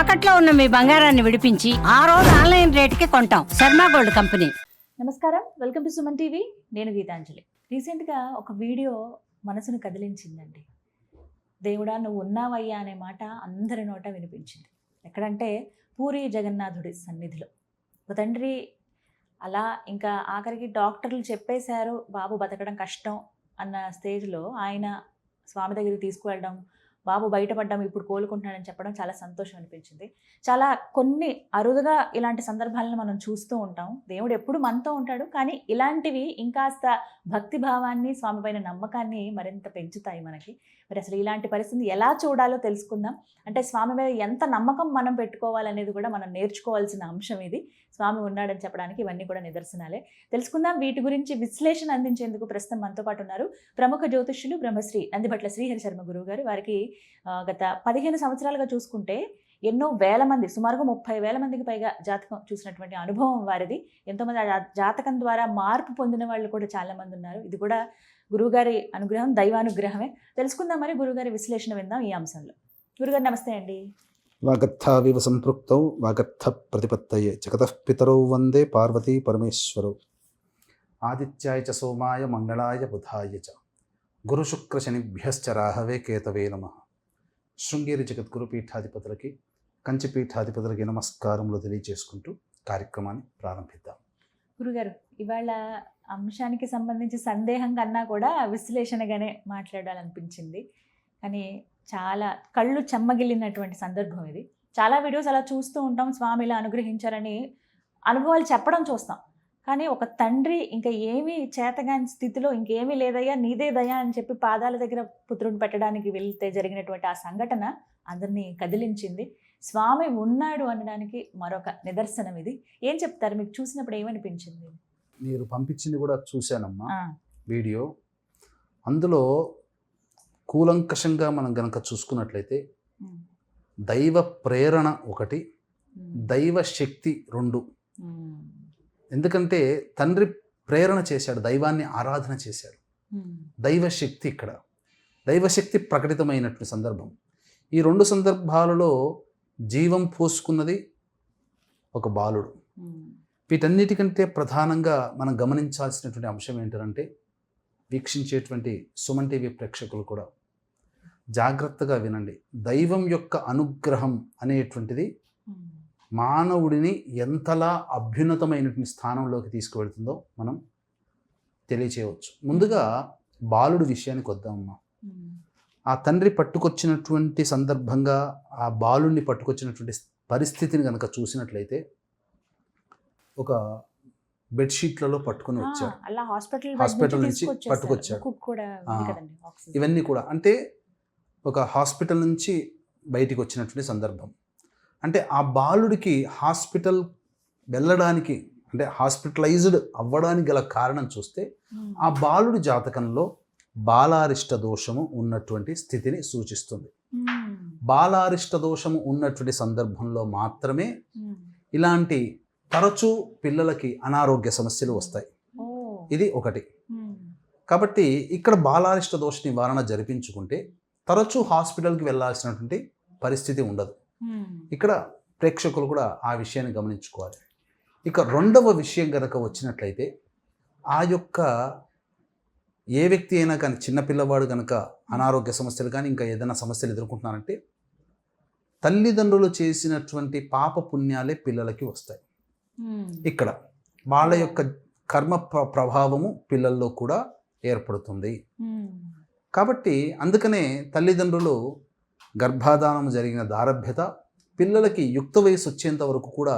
తాకట్లో ఉన్న మీ బంగారాన్ని విడిపించి ఆ రోజు ఆన్లైన్ రేటుకి కొంటాం. Sharma gold company. నమస్కారం, వెల్కమ్ టు సుమన్ టీవీ. నేను గీతాంజలి. రీసెంట్గా ఒక వీడియో మనసును కదిలించిందండి. దేవుడా నువ్వు ఉన్నావయ్యా అనే మాట అందరి నోట వినిపించింది. ఎక్కడంటే పూరి జగన్నాథుడి సన్నిధిలో. ఒక తండ్రి అలా ఇంకా ఆఖరికి డాక్టర్లు చెప్పేశారు బాబు బతకడం కష్టం అన్న స్టేజ్లో ఆయన స్వామి దగ్గరికి తీసుకువెళ్ళడం, బాబు బయటపడ్డాం ఇప్పుడు కోలుకుంటున్నాడని చెప్పడం చాలా సంతోషం అనిపించింది. చాలా కొన్ని అరుదుగా ఇలాంటి సందర్భాలను మనం చూస్తూ ఉంటాం. దేవుడు ఎప్పుడు మనతో ఉంటాడు, కానీ ఇలాంటివి ఇంకాస్త భక్తి భావాన్ని, స్వామి పైన నమ్మకాన్ని మరింత పెంచుతాయి మనకి. మరి అసలు ఇలాంటి పరిస్థితిని ఎలా చూడాలో తెలుసుకుందాం. అంటే స్వామి మీద ఎంత నమ్మకం మనం పెట్టుకోవాలనేది కూడా మనం నేర్చుకోవాల్సిన అంశం ఇది. స్వామి ఉన్నాడని చెప్పడానికి ఇవన్నీ కూడా నిదర్శనాలే. తెలుసుకుందాం. వీటి గురించి విశ్లేషణ అందించేందుకు ప్రస్తుతం మనతో పాటు ఉన్నారు ప్రముఖ జ్యోతిష్యులు బ్రహ్మశ్రీ నందిబట్ల శ్రీహరి శర్మ గురువు గారు. వారికి గత 15 సంవత్సరాలుగా చూసుకుంటే ఎన్నో వేల మంది, సుమారుగా 30,000 మందికి పైగా జాతకం చూసినటువంటి అనుభవం వారిది. ఎంతోమంది జాతకం ద్వారా మార్పు పొందిన వాళ్ళు కూడా చాలామంది ఉన్నారు. ఇది కూడా గురువుగారి అనుగ్రహం, దైవానుగ్రహమే. తెలుసుకుందాం. మరి గురువుగారి విశ్లేషణ విందాం ఈ అంశంలో. గురుగారు నమస్తే అండి. వాగర్థావివ సంపృక్తౌ వాగర్థ ప్రతిపత్తయే జగతః పితరౌ వందే పార్వతీ పరమేశ్వరౌ. ఆదిత్యాయ చ సోమాయ మంగళాయ బుధాయ చ గురు శుక్ర శనిభ్యశ్చ రాహవే కేతవే నమః. శృంగేరి జగద్గురు పీఠాధిపతులకి, కంచి పీఠాధిపతులకి నమస్కారములు తెలియజేసుకుంటూ కార్యక్రమాన్ని ప్రారంభిద్దాం. గురుగారు, ఇవాళ అంశానికి సంబంధించి సందేహం కన్నా కూడా విశ్లేషణగానే మాట్లాడాలనిపించింది. కానీ చాలా కళ్ళు చెమ్మగిల్లినటువంటి సందర్భం ఇది. చాలా వీడియోస్ అలా చూస్తూ ఉంటాం, స్వామి ఇలా అనుగ్రహించారని అనుభవాలు చెప్పడం చూస్తాం. కానీ ఒక తండ్రి ఇంకా ఏమీ చేతగాని స్థితిలో ఇంకేమీ లేదయ్యా నీదే దయా అని చెప్పి పాదాల దగ్గర పుత్రుడిని పెట్టడానికి వెళ్తే జరిగినటువంటి ఆ సంఘటన అందరినీ కదిలించింది. స్వామి ఉన్నాడు అనడానికి మరొక నిదర్శనం ఇది. ఏం చెప్తారు? మీకు చూసినప్పుడు ఏమనిపించింది? మీరు పంపించింది కూడా చూశానమ్మా వీడియో. అందులో కూలంకషంగా మనం గనక చూసుకున్నట్లయితే దైవ ప్రేరణ ఒకటి, దైవ శక్తి రెండు. ఎందుకంటే తండ్రి ప్రేరణ చేశాడు, దైవాన్ని ఆరాధన చేశాడు. దైవశక్తి ఇక్కడ దైవశక్తి ప్రకటితమైనటువంటి సందర్భం. ఈ రెండు సందర్భాలలో జీవం పోసుకున్నది ఒక బాలుడు. వీటన్నిటికంటే ప్రధానంగా మనం గమనించాల్సినటువంటి అంశం ఏంటంటే, వీక్షించేటువంటి సుమన్ టీవీ ప్రేక్షకులు కూడా జాగ్రత్తగా వినండి. దైవం యొక్క అనుగ్రహం అనేటువంటిది మానవుడిని ఎంతలా అభ్యున్నతమైనటువంటి స్థానంలోకి తీసుకువెళ్తుందో మనం తెలియచేయవచ్చు. ముందుగా బాలుడి విషయానికి వద్దామమ్మా. ఆ తండ్రి పట్టుకొచ్చినటువంటి సందర్భంగా ఆ బాలుడిని పట్టుకొచ్చినటువంటి పరిస్థితిని కనుక చూసినట్లయితే ఒక బెడ్షీట్లలో పట్టుకుని వచ్చాడు, హాస్పిటల్ నుంచి పట్టుకొచ్చాడు. ఇవన్నీ కూడా అంటే ఒక హాస్పిటల్ నుంచి బయటికి వచ్చినటువంటి సందర్భం. అంటే ఆ బాలుడికి హాస్పిటల్ వెళ్ళడానికి, అంటే హాస్పిటలైజ్డ్ అవ్వడానికి గల కారణం చూస్తే ఆ బాలుడి జాతకంలో బాలారిష్ట దోషము ఉన్నటువంటి స్థితిని సూచిస్తుంది. బాలారిష్ట దోషము ఉన్నటువంటి సందర్భంలో మాత్రమే ఇలాంటి తరచూ పిల్లలకి అనారోగ్య సమస్యలు వస్తాయి. ఇది ఒకటి. కాబట్టి ఇక్కడ బాలారిష్ట దోష నివారణ జరిపించుకుంటే తరచూ హాస్పిటల్కి వెళ్ళాల్సినటువంటి పరిస్థితి ఉండదు. ఇక్కడ ప్రేక్షకులు కూడా ఆ విషయాన్ని గమనించుకోవాలి. ఇక రెండవ విషయం కనుక వచ్చినట్లయితే, ఆ యొక్క ఏ వ్యక్తి అయినా కానీ, చిన్నపిల్లవాడు కనుక అనారోగ్య సమస్యలు కానీ ఇంకా ఏదైనా సమస్యలు ఎదుర్కొంటున్నారంటే తల్లిదండ్రులు చేసినటువంటి పాప పుణ్యాలే పిల్లలకి వస్తాయి. ఇక్కడ వాళ్ళ యొక్క కర్మ ప్రభావము పిల్లల్లో కూడా ఏర్పడుతుంది. కాబట్టి అందుకనే తల్లిదండ్రులు గర్భాధానం జరిగిన దారభ్యత, పిల్లలకి యుక్త వయసు వచ్చేంత వరకు కూడా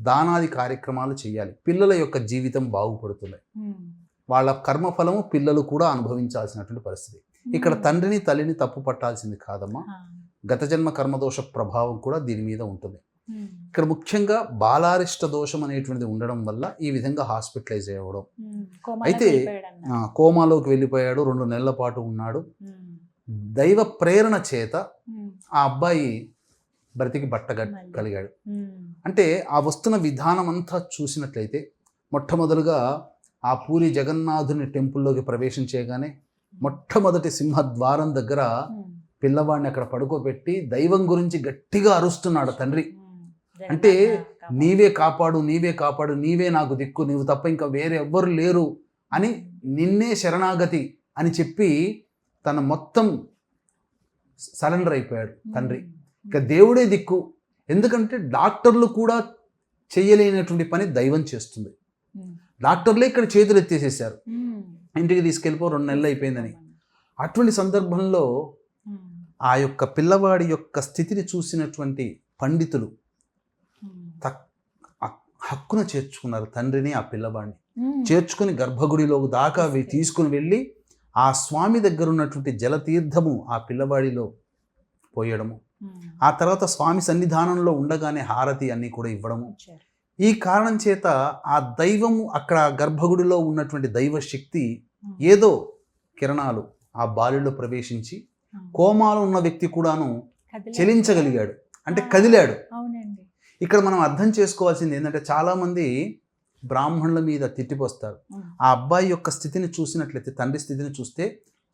దానాది కార్యక్రమాలు చేయాలి. పిల్లల యొక్క జీవితం బాగుపడుతుంది. వాళ్ళ కర్మఫలము పిల్లలు కూడా అనుభవించాల్సినటువంటి పరిస్థితి. ఇక్కడ తండ్రిని తల్లిని తప్పు పట్టాల్సింది కాదమ్మా. గత జన్మ కర్మదోష ప్రభావం కూడా దీని మీద ఉంటుంది. ఇక్కడ ముఖ్యంగా బాలారిష్ట దోషం అనేటువంటిది ఉండడం వల్ల ఈ విధంగా హాస్పిటలైజ్ అవ్వడం. అయితే కోమాలోకి వెళ్ళిపోయాడు, 2 నెలల పాటు ఉన్నాడు. దైవ ప్రేరణ చేత ఆ అబ్బాయి బ్రతికి బట్టగలిగాడు. అంటే ఆ వస్తున్న విధానం అంతా చూసినట్లయితే, మొట్టమొదలుగా ఆ పూరి జగన్నాథుని టెంపుల్లోకి ప్రవేశం చేయగానే మొట్టమొదటి సింహద్వారం దగ్గర పిల్లవాడిని అక్కడ పడుకోబెట్టి దైవం గురించి గట్టిగా అరుస్తున్నాడు తండ్రి. అంటే నీవే కాపాడు, నీవే కాపాడు, నీవే నాకు దిక్కు, నీవు తప్ప ఇంకా వేరే ఎవ్వరు లేరు అని, నిన్నే శరణాగతి అని చెప్పి తన మొత్తం సరెండర్ అయిపోయాడు తండ్రి. ఇక దేవుడే దిక్కు. ఎందుకంటే డాక్టర్లు కూడా చేయలేనటువంటి పని దైవం చేస్తుంది. డాక్టర్లే ఇక్కడ చేతులు ఎత్తేసేసారు, ఇంటికి తీసుకెళ్ళిపో 2 నెలలు అయిపోయిందని. అటువంటి సందర్భంలో ఆ యొక్క పిల్లవాడి యొక్క స్థితిని చూసినటువంటి పండితులు హక్కున చేర్చుకున్నారు తండ్రిని, ఆ పిల్లవాడిని చేర్చుకుని గర్భగుడిలో దాకా తీసుకుని వెళ్ళి ఆ స్వామి దగ్గర ఉన్నటువంటి జలతీర్థము ఆ పిల్లవాడిలో పోయడము, ఆ తర్వాత స్వామి సన్నిధానంలో ఉండగానే హారతి అన్నీ కూడా ఇవ్వడము. ఈ కారణం చేత ఆ దైవము, అక్కడ గర్భగుడిలో ఉన్నటువంటి దైవ శక్తి ఏదో కిరణాలు ఆ బాలులో ప్రవేశించి కోమాలో ఉన్న వ్యక్తి కూడాను చలించగలిగాడు, అంటే కదిలాడు. ఇక్కడ మనం అర్థం చేసుకోవాల్సింది ఏంటంటే, చాలామంది బ్రాహ్మణుల మీద తిట్టిపోస్తారు. ఆ అబ్బాయి యొక్క స్థితిని చూసినట్లయితే, తండ్రి స్థితిని చూస్తే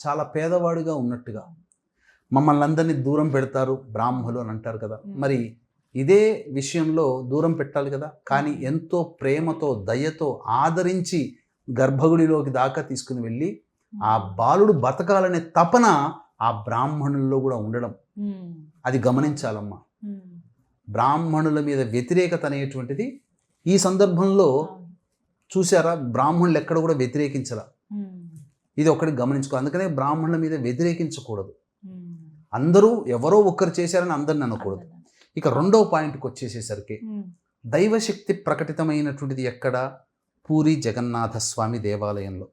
చాలా పేదవాడుగా ఉన్నట్టుగా, మమ్మల్ని అందరినీ దూరం పెడతారు బ్రాహ్మణులు అని అంటారు కదా. మరి ఇదే విషయంలో దూరం పెట్టాలి కదా, కానీ ఎంతో ప్రేమతో దయతో ఆదరించి గర్భగుడిలోకి దాకా తీసుకుని వెళ్ళి ఆ బాలుడు బతకాలనే తపన ఆ బ్రాహ్మణుల్లో కూడా ఉండడం, అది గమనించాలమ్మా. బ్రాహ్మణుల మీద వ్యతిరేకత అనేటువంటిది ఈ సందర్భంలో చూసారా, బ్రాహ్మణులు ఎక్కడ కూడా వ్యతిరేకించరా, ఇది ఒకటి గమనించుకో. అందుకనే బ్రాహ్మణుల మీద వ్యతిరేకించకూడదు, అందరూ ఎవరో ఒక్కరు చేశారని అందరిని అనకూడదు. ఇక 2వ పాయింట్కి వచ్చేసేసరికి, దైవశక్తి ప్రకటితమైనటువంటిది ఎక్కడ? పూరి జగన్నాథ స్వామి దేవాలయంలో.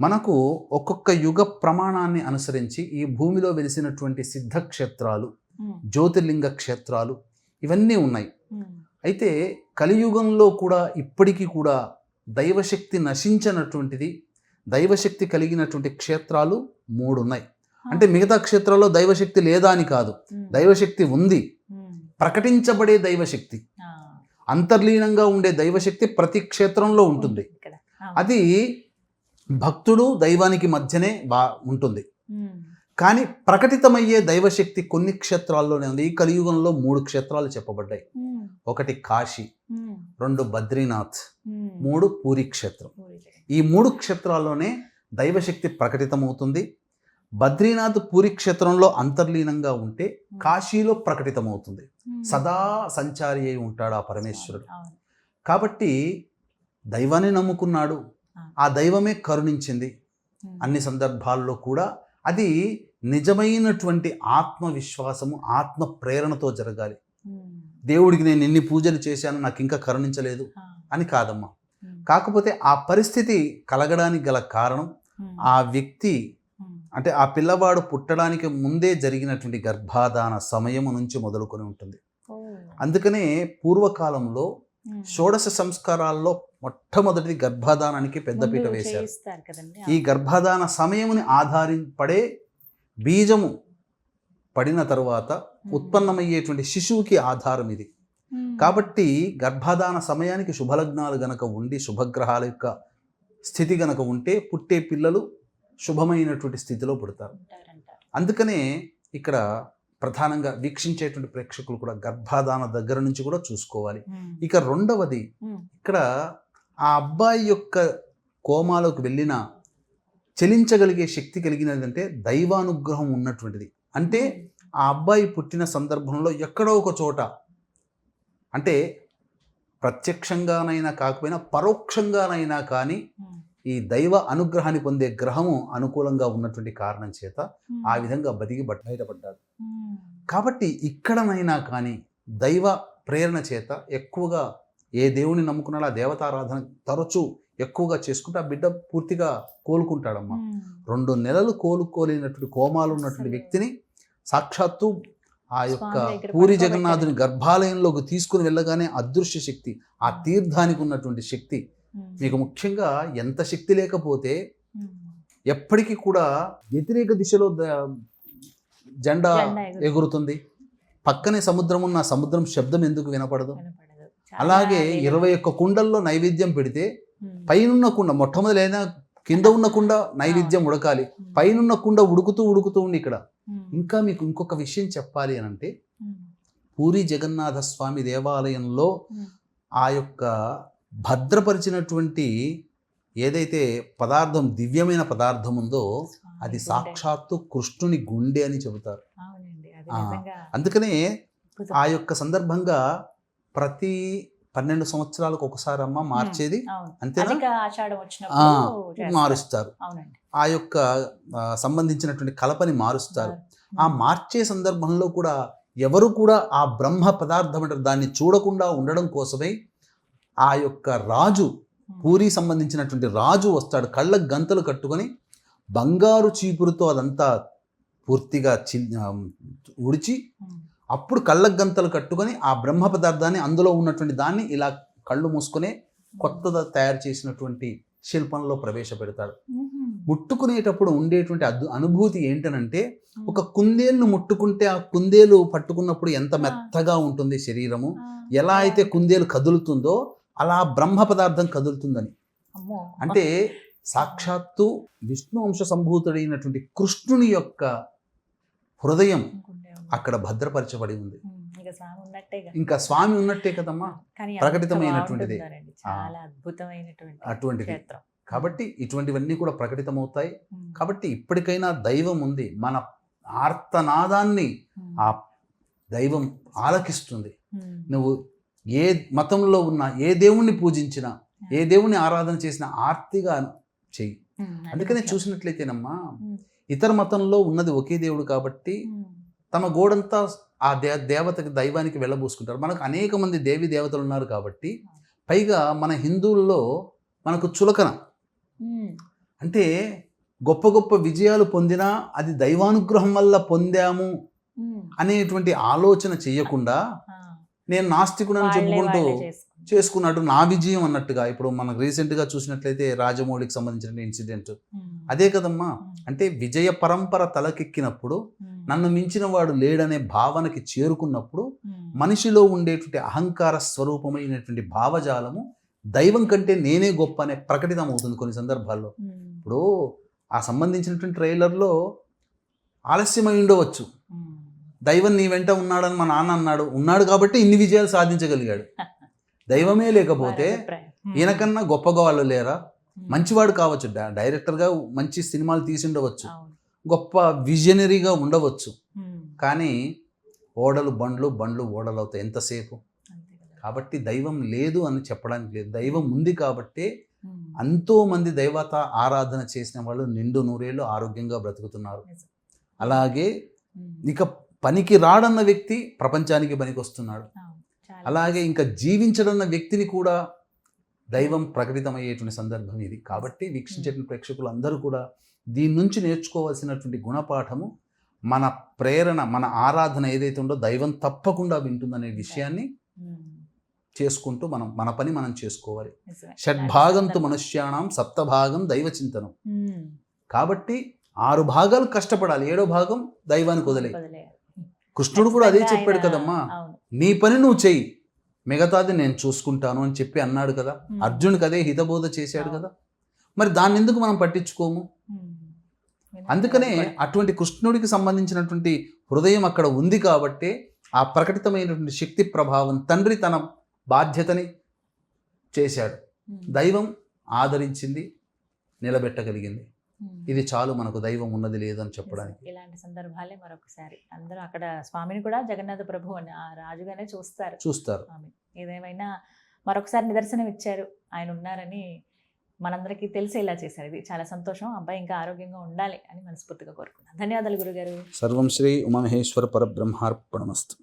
మనకు ఒక్కొక్క యుగ ప్రమాణాన్ని అనుసరించి ఈ భూమిలో వెలిసినటువంటి సిద్ధక్షేత్రాలు, జ్యోతిర్లింగ క్షేత్రాలు ఇవన్నీ ఉన్నాయి. అయితే కలియుగంలో కూడా ఇప్పటికీ కూడా దైవశక్తి నశించినటువంటిది, దైవశక్తి కలిగినటువంటి క్షేత్రాలు 3 ఉన్నాయి. అంటే మిగతా క్షేత్రాల్లో దైవశక్తి లేదా అని కాదు, దైవశక్తి ఉంది. ప్రకటించబడే దైవశక్తి, అంతర్లీనంగా ఉండే దైవశక్తి ప్రతి క్షేత్రంలో ఉంటుంది. అది భక్తుడు దైవానికి మధ్యనే ఉంటుంది. కానీ ప్రకటితమయ్యే దైవశక్తి కొన్ని క్షేత్రాల్లోనే ఉంది. ఈ కలియుగంలో 3 క్షేత్రాలు చెప్పబడ్డాయి. 1 కాశీ, 2 బద్రీనాథ్, 3 పూరి క్షేత్రం. ఈ 3 క్షేత్రాల్లోనే దైవశక్తి ప్రకటితమవుతుంది. బద్రీనాథ్ పూరి క్షేత్రంలో అంతర్లీనంగా ఉంటే కాశీలో ప్రకటితమవుతుంది. సదా సంచారి అయి ఉంటాడు ఆ పరమేశ్వరుడు. కాబట్టి దైవాన్ని నమ్ముకున్నాడు, ఆ దైవమే కరుణించింది అన్ని సందర్భాల్లో కూడా. అది నిజమైనటువంటి ఆత్మవిశ్వాసము, ఆత్మ ప్రేరణతో జరగాలి. దేవుడికి నేను ఎన్ని పూజలు చేశాను, నాకు ఇంకా కరుణించలేదు అని కాదమ్మా. కాకపోతే ఆ పరిస్థితి కలగడానికి గల కారణం ఆ వ్యక్తి, అంటే ఆ పిల్లవాడు పుట్టడానికి ముందే జరిగినటువంటి గర్భాధాన సమయము నుంచి మొదలుకొని ఉంటుంది. అందుకనే పూర్వకాలంలో షోడశ సంస్కారాల్లో మొట్టమొదటిది గర్భాధానానికి పెద్దపీట వేశారు. ఈ గర్భాధాన సమయముని ఆధారపడే బీజము పడిన తరువాత ఉత్పన్నమయ్యేటువంటి శిశువుకి ఆధారం ఇది. కాబట్టి గర్భాధాన సమయానికి శుభలగ్నాలు గనక ఉండి, శుభగ్రహాల యొక్క స్థితి గనక ఉంటే పుట్టే పిల్లలు శుభమైనటువంటి స్థితిలో పుడతారు. అందుకనే ఇక్కడ ప్రధానంగా వీక్షించేటువంటి ప్రేక్షకులు కూడా గర్భాధాన దగ్గర నుంచి కూడా చూసుకోవాలి. ఇక 2వది, ఇక్కడ ఆ అబ్బాయి యొక్క కోమాలోకి వెళ్ళిన చలించగలిగే శక్తి కలిగినదంటే దైవానుగ్రహం ఉన్నటువంటిది. అంటే ఆ అబ్బాయి పుట్టిన సందర్భంలో ఎక్కడో ఒక చోట, అంటే ప్రత్యక్షంగానైనా కాకపోయినా పరోక్షంగానైనా కానీ ఈ దైవ అనుగ్రహాన్ని పొందే గ్రహము అనుకూలంగా ఉన్నటువంటి కారణం చేత ఆ విధంగా బయటపడ్డాడు. కాబట్టి ఇక్కడనైనా కానీ దైవ ప్రేరణ చేత ఎక్కువగా ఏ దేవుని నమ్ముకున్నాడో ఆ దేవతారాధన తరచూ ఎక్కువగా చేసుకుంటే ఆ బిడ్డ పూర్తిగా కోలుకుంటాడమ్మా. 2 నెలలు కోలుకోలేనటువంటి కోమాలు ఉన్నటువంటి వ్యక్తిని సాక్షాత్తు ఆ యొక్క పూరి జగన్నాథుని గర్భాలయంలోకి తీసుకుని వెళ్ళగానే అదృశ్య శక్తి, ఆ తీర్థానికి ఉన్నటువంటి శక్తి, మీకు ముఖ్యంగా ఎంత శక్తి లేకపోతే ఎప్పటికీ కూడా వ్యతిరేక దిశలో జెండా ఎగురుతుంది. పక్కనే సముద్రం ఉన్న సముద్రం శబ్దం ఎందుకు వినపడదు? అలాగే 21 కుండల్లో నైవేద్యం పెడితే పైనున్న కుండ మొట్టమొదలైనా కింద ఉన్న కుండ నైవేద్యం ఉడకాలి, పైనున్న కుండ ఉడుకుతూ ఉండి ఇక్కడ ఇంకా మీకు ఇంకొక విషయం చెప్పాలి అని అంటే, పూరి జగన్నాథ స్వామి దేవాలయంలో ఆ యొక్క భద్రపరిచినటువంటి ఏదైతే పదార్థం, దివ్యమైన పదార్థం ఉందో అది సాక్షాత్తు కృష్ణుని గుండె అని చెబుతారు. అందుకనే ఆ యొక్క సందర్భంగా ప్రతి 12 సంవత్సరాలకు ఒకసారి అమ్మ మార్చేది, అంతేనా, మారుస్తారు. ఆ యొక్క సంబంధించినటువంటి కలపని మారుస్తారు. ఆ మార్చే సందర్భంలో కూడా ఎవరు కూడా ఆ బ్రహ్మ పదార్థం అంటే దాన్ని చూడకుండా ఉండడం కోసమై ఆ యొక్క రాజు, పూరి సంబంధించినటువంటి రాజు వస్తాడు, కళ్ళకు గంతలు కట్టుకొని బంగారు చీపురుతో అదంతా పూర్తిగా ఉడిచి అప్పుడు కళ్ళకు గంతలు కట్టుకొని ఆ బ్రహ్మ పదార్థాన్ని, అందులో ఉన్నటువంటి దాన్ని ఇలా కళ్ళు మూసుకునే కొత్తగా తయారు చేసినటువంటి శిల్పంలో ప్రవేశపెడతాడు. ముట్టుకునేటప్పుడు ఉండేటువంటి అనుభూతి ఏంటనంటే, ఒక కుందేలును ముట్టుకుంటే ఆ కుందేలు పట్టుకున్నప్పుడు ఎంత మెత్తగా ఉంటుంది శరీరము, ఎలా అయితే కుందేలు కదులుతుందో అలా బ్రహ్మ పదార్థం కదులుతుందని. అంటే సాక్షాత్తు విష్ణు అంశ సంభూతుడైనటువంటి కృష్ణుని యొక్క హృదయం అక్కడ భద్రపరచబడి ఉంది. ఇంకా స్వామి ఉన్నట్టే కదమ్మా, ప్రకటితమైనటువంటిది, అటువంటిది. కాబట్టి ఇటువంటివన్నీ కూడా ప్రకటితమవుతాయి. కాబట్టి ఇప్పటికైనా దైవం ఉంది, మన ఆర్తనాదాన్ని ఆ దైవం ఆలకిస్తుంది. నువ్వు ఏ మతంలో ఉన్నా, ఏ దేవుణ్ణి పూజించినా, ఏ దేవుణ్ణి ఆరాధన చేసినా ఆర్తిగా చెయ్యి. అందుకనే చూసినట్లయితేనమ్మా, ఇతర మతంలో ఉన్నది ఒకే దేవుడు కాబట్టి తమ గోడంతా ఆ దేవతకి, దైవానికి వెళ్ళబోసుకుంటారు. మనకు అనేక మంది దేవి దేవతలు ఉన్నారు కాబట్టి, పైగా మన హిందువుల్లో మనకు చులకన అంటే గొప్ప గొప్ప విజయాలు పొందినా అది దైవానుగ్రహం వల్ల పొందాము అనేటువంటి ఆలోచన చేయకుండా, నేను నాస్తికుడని చెప్పుకుంటూ చేసుకున్నట్టు నా విజయం అన్నట్టుగా. ఇప్పుడు మనకు రీసెంట్గా చూసినట్లయితే రాజమౌళికి సంబంధించిన ఇన్సిడెంట్ అదే కదమ్మా. అంటే విజయ పరంపర తలకెక్కినప్పుడు, నన్ను మించిన వాడు లేడనే భావనకి చేరుకున్నప్పుడు, మనిషిలో ఉండేటువంటి అహంకార స్వరూపమైనటువంటి భావజాలము దైవం కంటే నేనే గొప్ప అనే ప్రకటితం అవుతుంది కొన్ని సందర్భాల్లో. ఇప్పుడు ఆ సంబంధించినటువంటి ట్రైలర్లో ఆలస్యమై ఉండవచ్చు, దైవం నీ వెంట ఉన్నాడని మా నాన్న ఉన్నాడు కాబట్టి ఇన్ని విజయాలు సాధించగలిగాడు. దైవమే లేకపోతే ఈయనకన్నా గొప్పగా వాళ్ళు లేరా? మంచివాడు కావచ్చు, డైరెక్టర్గా మంచి సినిమాలు తీసి ఉండవచ్చు, గొప్ప విజనరీగా ఉండవచ్చు, కానీ ఓడలు బండ్లు, బండ్లు ఓడలు అవుతాయి ఎంతసేపు. కాబట్టి దైవం లేదు అని చెప్పడానికి లేదు, దైవం ఉంది కాబట్టి ఎంతోమంది దైవత ఆరాధన చేసిన వాళ్ళు నిండు నూరేళ్ళు ఆరోగ్యంగా బ్రతుకుతున్నారు. అలాగే ఇక పనికి రాడన్న వ్యక్తి ప్రపంచానికి పనికి వస్తున్నాడు. అలాగే ఇంకా జీవించడన్న వ్యక్తిని కూడా దైవం ప్రకటితమయ్యేటువంటి సందర్భం ఇది. కాబట్టి వీక్షించేటువంటి ప్రేక్షకులు అందరూ కూడా దీని నుంచి నేర్చుకోవాల్సినటువంటి గుణపాఠము, మన ప్రేరణ, మన ఆరాధన ఏదైతే ఉందో దైవం తప్పకుండా వింటుందనే విషయాన్ని చేసుకుంటూ మన పని మనం చేసుకోవాలి. షడ్భాగంతు మనుష్యాణం సప్తభాగం దైవ చింతనం. కాబట్టి 6 భాగాలు కష్టపడాలి, 7వ భాగం దైవానికి వదిలే. కృష్ణుడు కూడా అదే చెప్పాడు కదమ్మా, నీ పని నువ్వు చెయ్యి, మిగతాది నేను చూసుకుంటాను అని చెప్పి అన్నాడు కదా. అర్జునుడికి అదే హితబోధ చేశాడు కదా. మరి దాన్ని ఎందుకు మనం పట్టించుకోము? అందుకనే అటువంటి కృష్ణుడికి సంబంధించినటువంటి హృదయం అక్కడ ఉంది కాబట్టి ఆ ప్రకటితమైనటువంటి శక్తి ప్రభావం, తండ్రి తన బాధ్యతని చేశాడు, దైవం ఆదరించింది, నిలబెట్టగలిగింది. ఇది చాలు మనకు దైవం ఉన్నది లేదని చెప్పడానికి. ఇలాంటి సందర్భాలే మరొకసారి అందరూ అక్కడ స్వామిని కూడా జగన్నాథ ప్రభు అని ఆ రాజుగానే చూస్తారు. ఏదేమైనా మరొకసారి నిదర్శనం ఇచ్చారు, ఆయన ఉన్నారని మనందరికీ తెలిసేలా చేశారు. ఇది చాలా సంతోషం. అబ్బాయి ఇంకా ఆరోగ్యంగా ఉండాలి అని మనస్ఫూర్తిగా కోరుకున్నాను. ధన్యవాదాలు గురుగారు. సర్వం శ్రీ ఉమామహేశ్వర పరబ్రహ్మార్పణమస్తు.